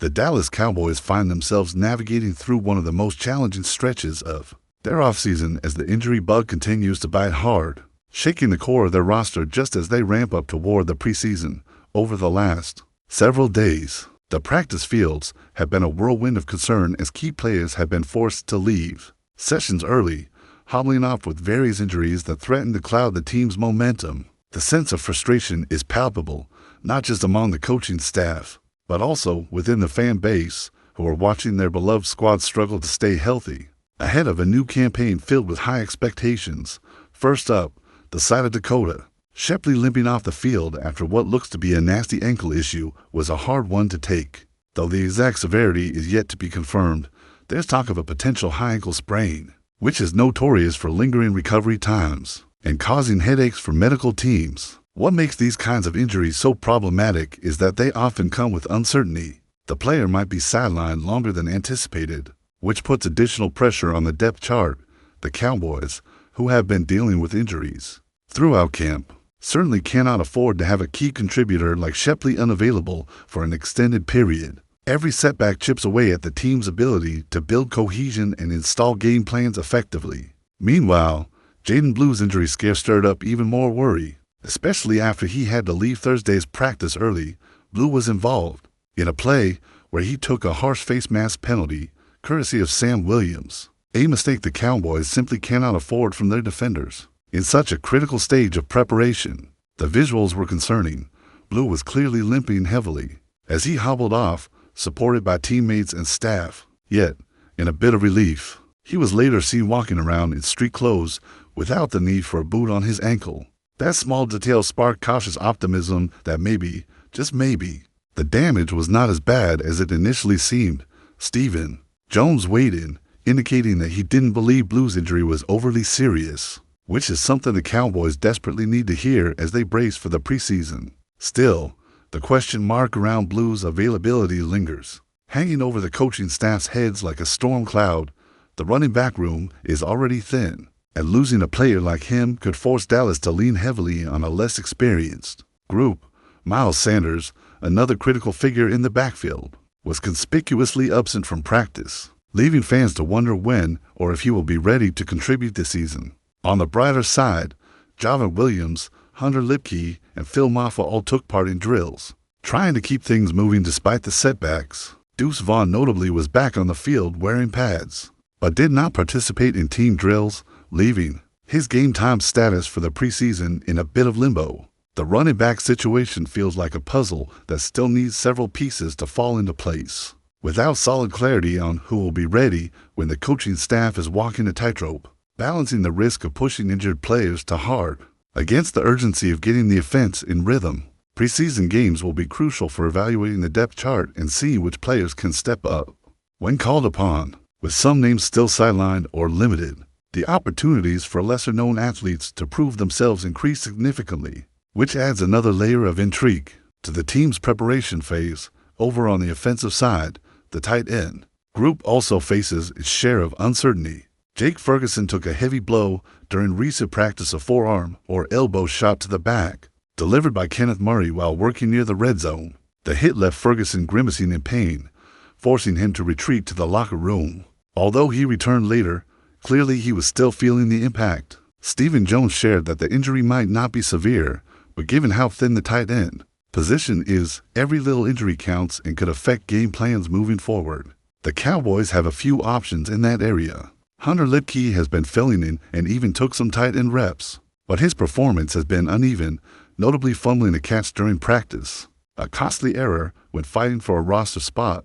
The Dallas Cowboys find themselves navigating through one of the most challenging stretches of their offseason as the injury bug continues to bite hard, shaking the core of their roster just as they ramp up toward the preseason. Over the last several days, the practice fields have been a whirlwind of concern as key players have been forced to leave sessions early, hobbling off with various injuries that threaten to cloud the team's momentum. The sense of frustration is palpable, not just among the coaching staff, but also within the fan base, who are watching their beloved squad struggle to stay healthy ahead of a new campaign filled with high expectations. First up, the side of Dakota. Shepley limping off the field after what looks to be a nasty ankle issue was a hard one to take. Though the exact severity is yet to be confirmed, there's talk of a potential high ankle sprain, which is notorious for lingering recovery times and causing headaches for medical teams. What makes these kinds of injuries so problematic is that they often come with uncertainty. The player might be sidelined longer than anticipated, which puts additional pressure on the depth chart. The Cowboys, who have been dealing with injuries throughout camp, certainly cannot afford to have a key contributor like Shepley unavailable for an extended period. Every setback chips away at the team's ability to build cohesion and install game plans effectively. Meanwhile, Jaden Blue's injury scare stirred up even more worry, especially after he had to leave Thursday's practice early. Blue was involved in a play where he took a harsh face mask penalty, courtesy of Sam Williams, a mistake the Cowboys simply cannot afford from their defenders. In such a critical stage of preparation, the visuals were concerning. Blue was clearly limping heavily as he hobbled off, supported by teammates and staff. Yet, in a bit of relief, he was later seen walking around in street clothes without the need for a boot on his ankle. That small detail sparked cautious optimism that maybe, just maybe, the damage was not as bad as it initially seemed. Stephen Jones weighed in, indicating that he didn't believe Blue's injury was overly serious, which is something the Cowboys desperately need to hear as they brace for the preseason. Still, the question mark around Blue's availability lingers, hanging over the coaching staff's heads like a storm cloud. The running back room is already thin, and losing a player like him could force Dallas to lean heavily on a less experienced group. Miles Sanders, another critical figure in the backfield, was conspicuously absent from practice, leaving fans to wonder when or if he will be ready to contribute this season. On the brighter side, Javon Williams, Hunter Lipke, and Phil Maffa all took part in drills, trying to keep things moving despite the setbacks. Deuce Vaughn notably was back on the field wearing pads, but did not participate in team drills, leaving his game-time status for the preseason in a bit of limbo. The running back situation feels like a puzzle that still needs several pieces to fall into place, without solid clarity on who will be ready when the coaching staff is walking a tightrope, balancing the risk of pushing injured players too hard against the urgency of getting the offense in rhythm. Preseason games will be crucial for evaluating the depth chart and seeing which players can step up when called upon. With some names still sidelined or limited, the opportunities for lesser-known athletes to prove themselves increase significantly, which adds another layer of intrigue to the team's preparation phase. Over on the offensive side, the tight end group also faces its share of uncertainty. Jake Ferguson took a heavy blow during recent practice, a forearm or elbow shot to the back, delivered by Kenneth Murray while working near the red zone. The hit left Ferguson grimacing in pain, forcing him to retreat to the locker room. Although he returned later, clearly he was still feeling the impact. Stephen Jones shared that the injury might not be severe, but given how thin the tight end position is, every little injury counts and could affect game plans moving forward. The Cowboys have a few options in that area. Hunter Lipke has been filling in and even took some tight end reps, but his performance has been uneven, notably fumbling a catch during practice, a costly error when fighting for a roster spot.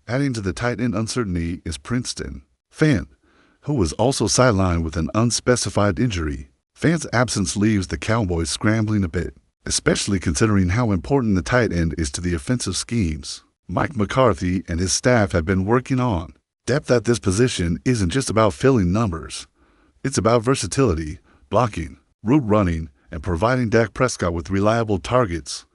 Adding to the tight end uncertainty is Princeton Fant, who was also sidelined with an unspecified injury. Fant's absence leaves the Cowboys scrambling a bit, especially considering how important the tight end is to the offensive schemes Mike McCarthy and his staff have been working on. Depth at this position isn't just about filling numbers. It's about versatility, blocking, route running, and providing Dak Prescott with reliable targets.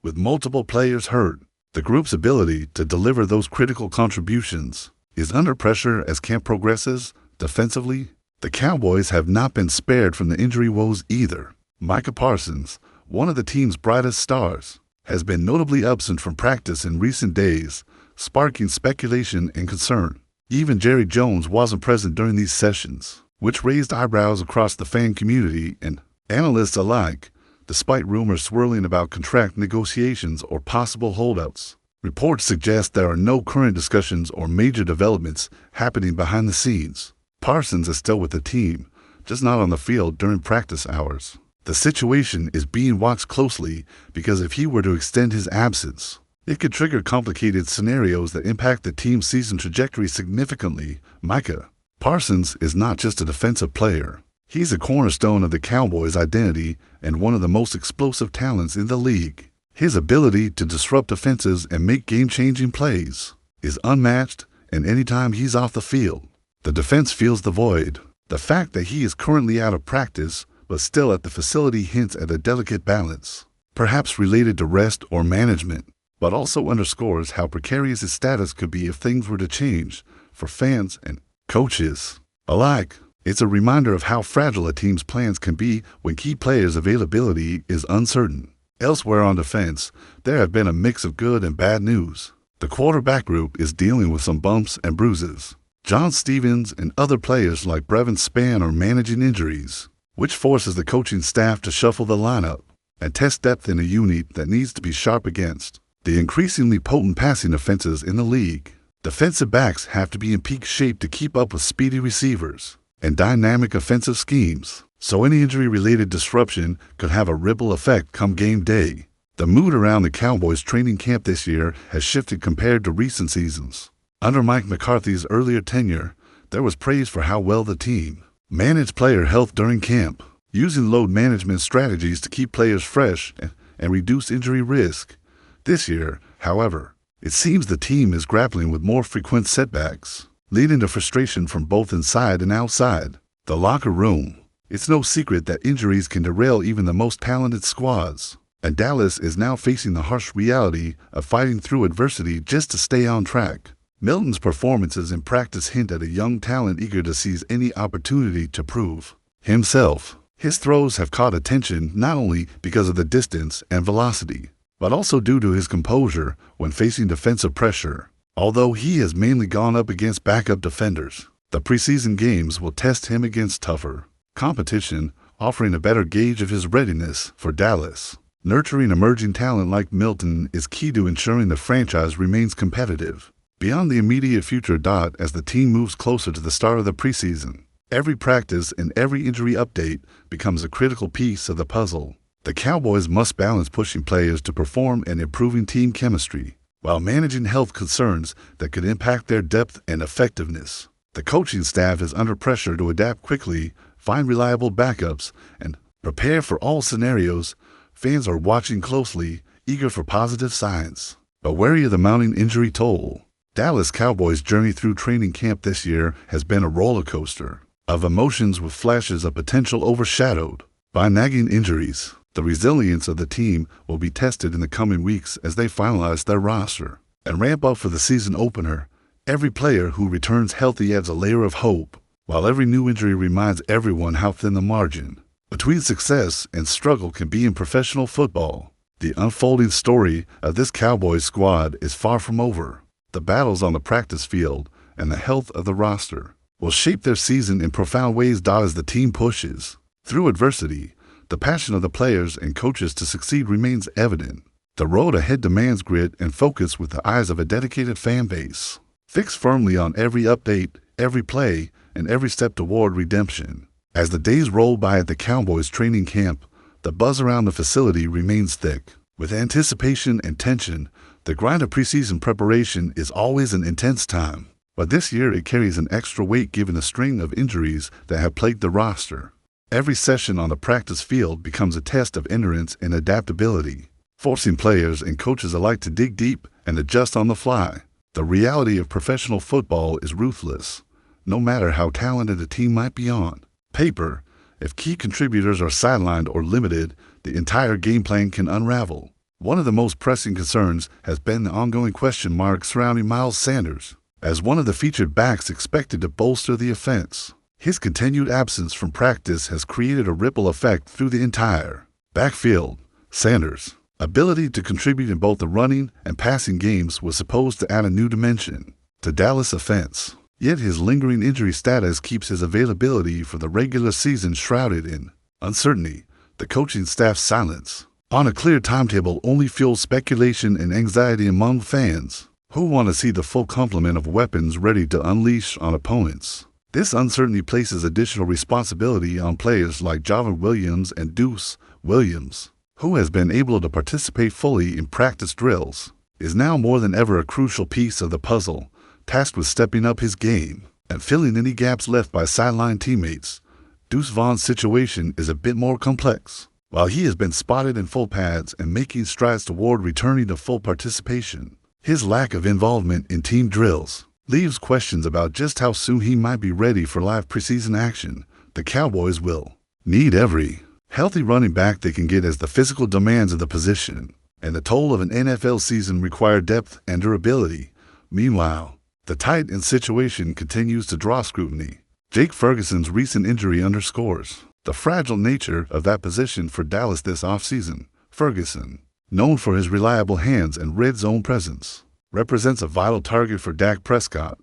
With multiple players hurt, the group's ability to deliver those critical contributions is under pressure as camp progresses. Defensively, the Cowboys have not been spared from the injury woes either. Micah Parsons, one of the team's brightest stars, has been notably absent from practice in recent days, sparking speculation and concern. Even Jerry Jones wasn't present during these sessions, which raised eyebrows across the fan community and analysts alike, despite rumors swirling about contract negotiations or possible holdouts. Reports suggest there are no current discussions or major developments happening behind the scenes. Parsons is still with the team, just not on the field during practice hours. The situation is being watched closely because if he were to extend his absence, it could trigger complicated scenarios that impact the team's season trajectory significantly. Micah Parsons is not just a defensive player. He's a cornerstone of the Cowboys' identity and one of the most explosive talents in the league. His ability to disrupt offenses and make game-changing plays is unmatched, and anytime he's off the field, the defense feels the void. The fact that he is currently out of practice but still at the facility hints at a delicate balance, perhaps related to rest or management, but also underscores how precarious his status could be if things were to change for fans and coaches alike. It's a reminder of how fragile a team's plans can be when key players' availability is uncertain. Elsewhere on defense, there have been a mix of good and bad news. The quarterback group is dealing with some bumps and bruises. John Stevens and other players like Brevin Spann are managing injuries, which forces the coaching staff to shuffle the lineup and test depth in a unit that needs to be sharp against the increasingly potent passing offenses in the league. Defensive backs have to be in peak shape to keep up with speedy receivers and dynamic offensive schemes, so any injury-related disruption could have a ripple effect come game day. The mood around the Cowboys training camp this year has shifted compared to recent seasons. Under Mike McCarthy's earlier tenure, there was praise for how well the team managed player health during camp, using load management strategies to keep players fresh and reduce injury risk. This year, however, it seems the team is grappling with more frequent setbacks, leading to frustration from both inside and outside the locker room. It's no secret that injuries can derail even the most talented squads, and Dallas is now facing the harsh reality of fighting through adversity just to stay on track. Milton's performances in practice hint at a young talent eager to seize any opportunity to prove himself. His throws have caught attention not only because of the distance and velocity, but also due to his composure when facing defensive pressure. Although he has mainly gone up against backup defenders, the preseason games will test him against tougher competition, offering a better gauge of his readiness for Dallas. Nurturing emerging talent like Milton is key to ensuring the franchise remains competitive beyond the immediate future. As the team moves closer to the start of the preseason, every practice and every injury update becomes a critical piece of the puzzle. The Cowboys must balance pushing players to perform and improving team chemistry, while managing health concerns that could impact their depth and effectiveness. The coaching staff is under pressure to adapt quickly, find reliable backups, and prepare for all scenarios. Fans are watching closely, eager for positive signs, but wary of the mounting injury toll. Dallas Cowboys' journey through training camp this year has been a roller coaster of emotions, with flashes of potential overshadowed by nagging injuries. The resilience of the team will be tested in the coming weeks as they finalize their roster and ramp up for the season opener. Every player who returns healthy adds a layer of hope, while every new injury reminds everyone how thin the margin between success and struggle can be in professional football. The unfolding story of this Cowboys squad is far from over. The battles on the practice field and the health of the roster will shape their season in profound ways. As the team pushes through adversity, the passion of the players and coaches to succeed remains evident. The road ahead demands grit and focus with the eyes of a dedicated fan base, fixed firmly on every update, every play, and every step toward redemption. As the days roll by at the Cowboys training camp, the buzz around the facility remains thick. With anticipation and tension, the grind of preseason preparation is always an intense time, but this year it carries an extra weight given the string of injuries that have plagued the roster. Every session on the practice field becomes a test of endurance and adaptability, forcing players and coaches alike to dig deep and adjust on the fly. The reality of professional football is ruthless, no matter how talented a team might be on paper. If key contributors are sidelined or limited, the entire game plan can unravel. One of the most pressing concerns has been the ongoing question mark surrounding Miles Sanders as one of the featured backs expected to bolster the offense. His continued absence from practice has created a ripple effect through the entire backfield. Sanders, ability to contribute in both the running and passing games was supposed to add a new dimension to Dallas' offense. Yet his lingering injury status keeps his availability for the regular season shrouded in uncertainty. The coaching staff's silence on a clear timetable only fuels speculation and anxiety among fans who want to see the full complement of weapons ready to unleash on opponents. This uncertainty places additional responsibility on players like Javon Williams and Deuce Williams, who has been able to participate fully in practice drills, is now more than ever a crucial piece of the puzzle, tasked with stepping up his game and filling any gaps left by sideline teammates. Deuce Vaughn's situation is a bit more complex. While he has been spotted in full pads and making strides toward returning to full participation, his lack of involvement in team drills leaves questions about just how soon he might be ready for live preseason action. The Cowboys will need every healthy running back they can get, as the physical demands of the position and the toll of an NFL season require depth and durability. Meanwhile, the tight end situation continues to draw scrutiny. Jake Ferguson's recent injury underscores the fragile nature of that position for Dallas this offseason. Ferguson, known for his reliable hands and red zone presence, represents a vital target for Dak Prescott.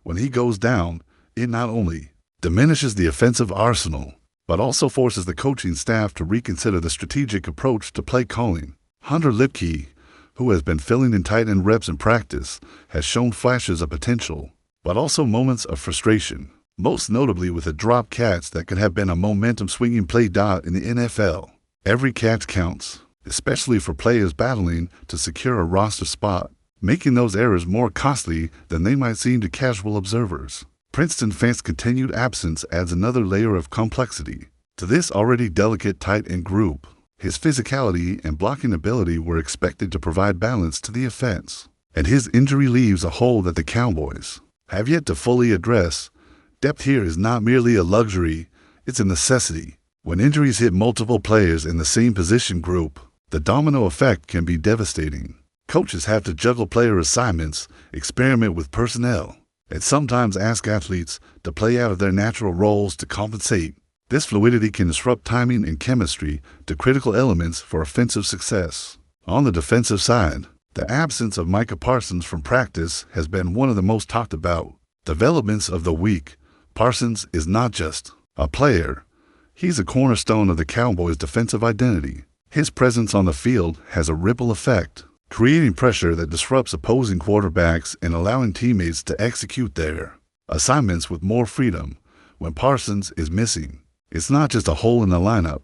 When he goes down, it not only diminishes the offensive arsenal, but also forces the coaching staff to reconsider the strategic approach to play calling. Hunter Lipke, who has been filling in tight end reps in practice, has shown flashes of potential, but also moments of frustration, most notably with a drop catch that could have been a momentum-swinging play dot in the NFL. Every catch counts, especially for players battling to secure a roster spot, making those errors more costly than they might seem to casual observers. Princeton Fant's continued absence adds another layer of complexity to this already delicate tight end group. His physicality and blocking ability were expected to provide balance to the offense, and his injury leaves a hole that the Cowboys have yet to fully address. Depth here is not merely a luxury, it's a necessity. When injuries hit multiple players in the same position group, the domino effect can be devastating. Coaches have to juggle player assignments, experiment with personnel, and sometimes ask athletes to play out of their natural roles to compensate. This fluidity can disrupt timing and chemistry, to critical elements for offensive success. On the defensive side, the absence of Micah Parsons from practice has been one of the most talked about developments of the week. Parsons is not just a player. He's a cornerstone of the Cowboys' defensive identity. His presence on the field has a ripple effect, creating pressure that disrupts opposing quarterbacks and allowing teammates to execute their assignments with more freedom. When Parsons is missing, it's not just a hole in the lineup,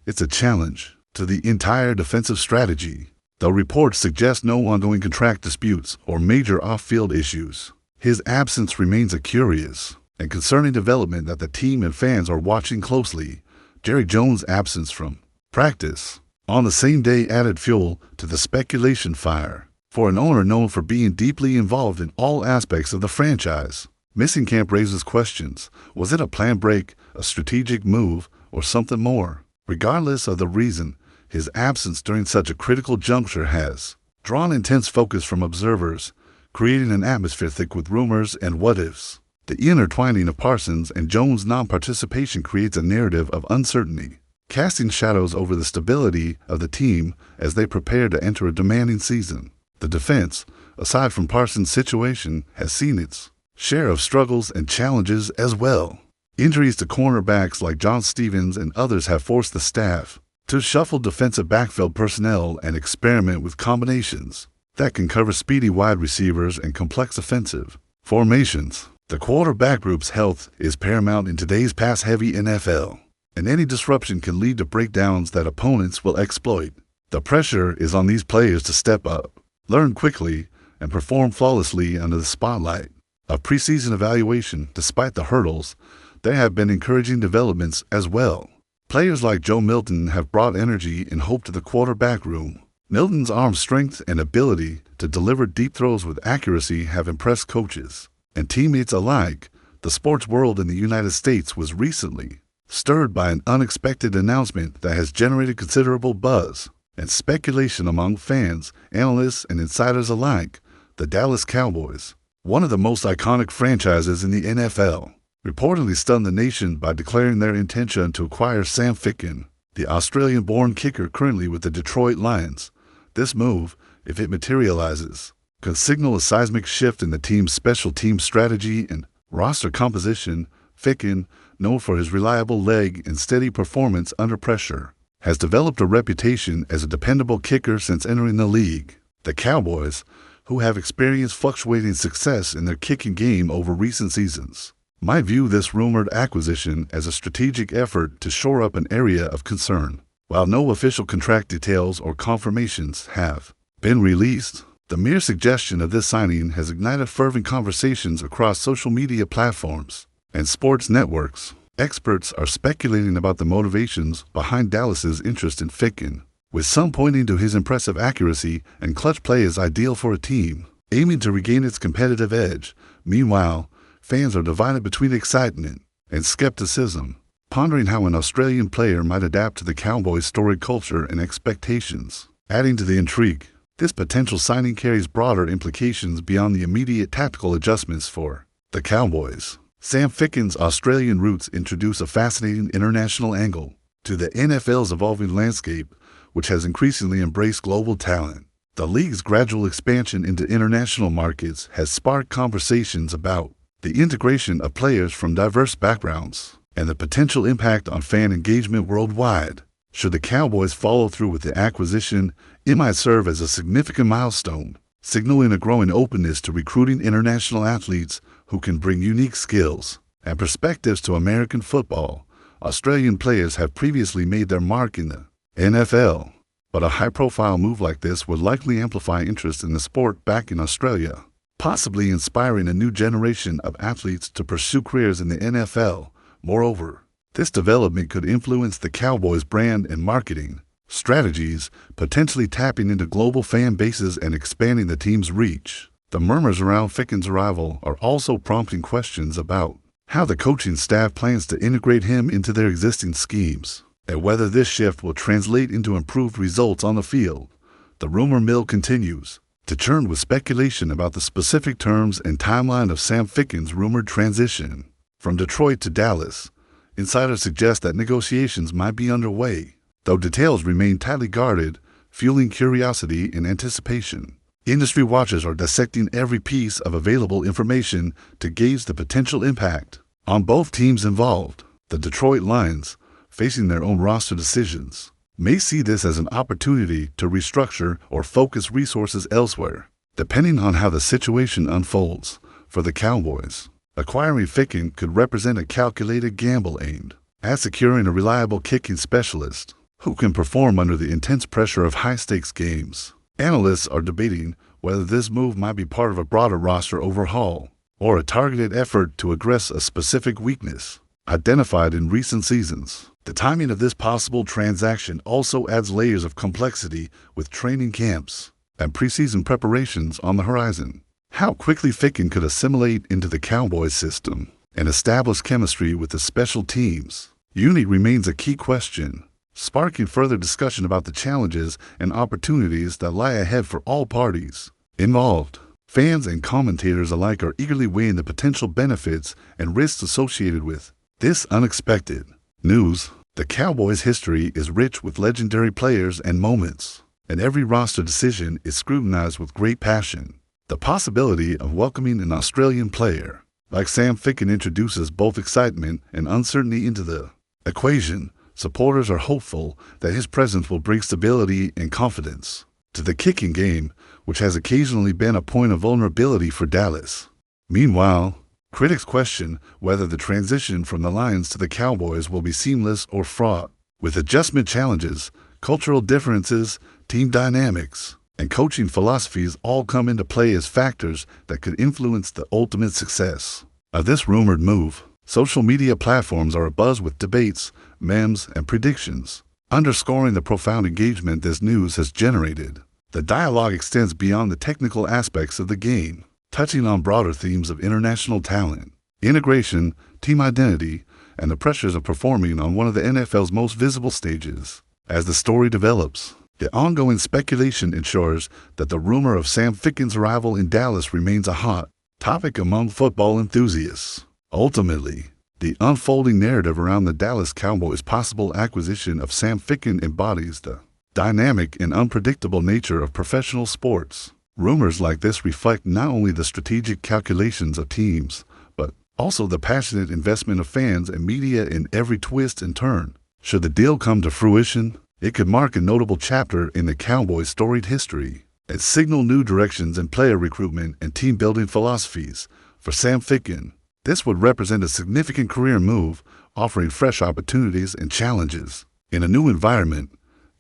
it's a challenge to the entire defensive strategy. Though reports suggest no ongoing contract disputes or major off-field issues, his absence remains a curious and concerning development that the team and fans are watching closely. Jerry Jones' absence from practice on the same day added fuel to the speculation fire. For an owner known for being deeply involved in all aspects of the franchise, missing camp raises questions. Was it a planned break, a strategic move, or something more? Regardless of the reason, his absence during such a critical juncture has drawn intense focus from observers, creating an atmosphere thick with rumors and what-ifs. The intertwining of Parsons and Jones' non-participation creates a narrative of uncertainty, casting shadows over the stability of the team as they prepare to enter a demanding season. The defense, aside from Parsons' situation, has seen its share of struggles and challenges as well. Injuries to cornerbacks like John Stevens and others have forced the staff to shuffle defensive backfield personnel and experiment with combinations that can cover speedy wide receivers and complex offensive formations. The quarterback group's health is paramount in today's pass-heavy NFL, and any disruption can lead to breakdowns that opponents will exploit. The pressure is on these players to step up, learn quickly, and perform flawlessly under the spotlight of preseason evaluation. Despite the hurdles, there have been encouraging developments as well. Players like Joe Milton have brought energy and hope to the quarterback room. Milton's arm strength and ability to deliver deep throws with accuracy have impressed coaches and teammates alike. The sports world in the United States was recently stirred by an unexpected announcement that has generated considerable buzz and speculation among fans, analysts, and insiders alike. The Dallas Cowboys, one of the most iconic franchises in the NFL, reportedly stunned the nation by declaring their intention to acquire Sam FICKEN, the Australian-born kicker currently with the Detroit Lions, This move, if it materializes, could signal a seismic shift in the team's special team strategy and roster composition. FICKEN, known for his reliable leg and steady performance under pressure, has developed a reputation as a dependable kicker since entering the league. The Cowboys, who have experienced fluctuating success in their kicking game over recent seasons, might view this rumored acquisition as a strategic effort to shore up an area of concern. While no official contract details or confirmations have been released, the mere suggestion of this signing has ignited fervent conversations across social media platforms and sports networks. Experts are speculating about the motivations behind Dallas's interest in FICKEN, with some pointing to his impressive accuracy and clutch play as ideal for a team aiming to regain its competitive edge. Meanwhile, fans are divided between excitement and skepticism, pondering how an Australian player might adapt to the Cowboys' storied culture and expectations. Adding to the intrigue, this potential signing carries broader implications beyond the immediate tactical adjustments for the Cowboys. Sam FICKEN's Australian roots introduce a fascinating international angle to the NFL's evolving landscape, which has increasingly embraced global talent. The league's gradual expansion into international markets has sparked conversations about the integration of players from diverse backgrounds and the potential impact on fan engagement worldwide. Should the Cowboys follow through with the acquisition, it might serve as a significant milestone, signaling a growing openness to recruiting international athletes who can bring unique skills and perspectives to American football. Australian players have previously made their mark in the NFL, but a high-profile move like this would likely amplify interest in the sport back in Australia, possibly inspiring a new generation of athletes to pursue careers in the NFL. Moreover, this development could influence the Cowboys' brand and marketing strategies, potentially tapping into global fan bases and expanding the team's reach. The murmurs around FICKEN's arrival are also prompting questions about how the coaching staff plans to integrate him into their existing schemes, and whether this shift will translate into improved results on the field. The rumor mill continues to churn with speculation about the specific terms and timeline of Sam FICKEN's rumored transition from Detroit to Dallas. Insiders suggest that negotiations might be underway, though details remain tightly guarded, fueling curiosity and anticipation. Industry watchers are dissecting every piece of available information to gauge the potential impact on both teams involved. The Detroit Lions, facing their own roster decisions, may see this as an opportunity to restructure or focus resources elsewhere, depending on how the situation unfolds. For the Cowboys, acquiring FICKEN could represent a calculated gamble aimed at securing a reliable kicking specialist who can perform under the intense pressure of high-stakes games. Analysts are debating whether this move might be part of a broader roster overhaul or a targeted effort to address a specific weakness identified in recent seasons. The timing of this possible transaction also adds layers of complexity, with training camps and preseason preparations on the horizon. How quickly FICKEN could assimilate into the Cowboys system and establish chemistry with the special teams unit remains a key question, sparking further discussion about the challenges and opportunities that lie ahead for all parties involved. Fans and commentators alike are eagerly weighing the potential benefits and risks associated with this unexpected news. The Cowboys' history is rich with legendary players and moments, and every roster decision is scrutinized with great passion. The possibility of welcoming an Australian player like Sam FICKEN introduces both excitement and uncertainty into the equation. Supporters are hopeful that his presence will bring stability and confidence to the kicking game, which has occasionally been a point of vulnerability for Dallas. Meanwhile, critics question whether the transition from the Lions to the Cowboys will be seamless or fraught with adjustment challenges. Cultural differences, team dynamics, and coaching philosophies all come into play as factors that could influence the ultimate success of this rumored move. Social media platforms are abuzz with debates, memes, and predictions, underscoring the profound engagement this news has generated. The dialogue extends beyond the technical aspects of the game, touching on broader themes of international talent, integration, team identity, and the pressures of performing on one of the NFL's most visible stages. As the story develops, the ongoing speculation ensures that the rumor of Sam FICKEN's arrival in Dallas remains a hot topic among football enthusiasts. Ultimately, the unfolding narrative around the Dallas Cowboys' possible acquisition of Sam FICKEN embodies the dynamic and unpredictable nature of professional sports. Rumors like this reflect not only the strategic calculations of teams, but also the passionate investment of fans and media in every twist and turn. Should the deal come to fruition, it could mark a notable chapter in the Cowboys' storied history and signal new directions in player recruitment and team-building philosophies. For Sam FICKEN, this would represent a significant career move, offering fresh opportunities and challenges in a new environment.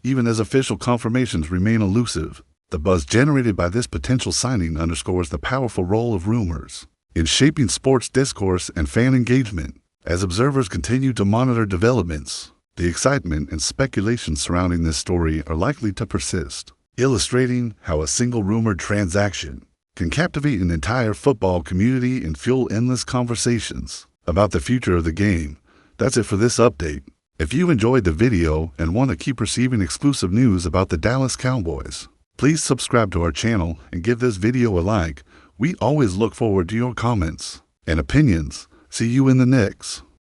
Even as official confirmations remain elusive, the buzz generated by this potential signing underscores the powerful role of rumors in shaping sports discourse and fan engagement. As observers continue to monitor developments, the excitement and speculation surrounding this story are likely to persist, illustrating how a single rumored transaction can captivate an entire football community and fuel endless conversations about the future of the game. That's it for this update. If you enjoyed the video and want to keep receiving exclusive news about the Dallas Cowboys, please subscribe to our channel and give this video a like. We always look forward to your comments and opinions. See you in the next.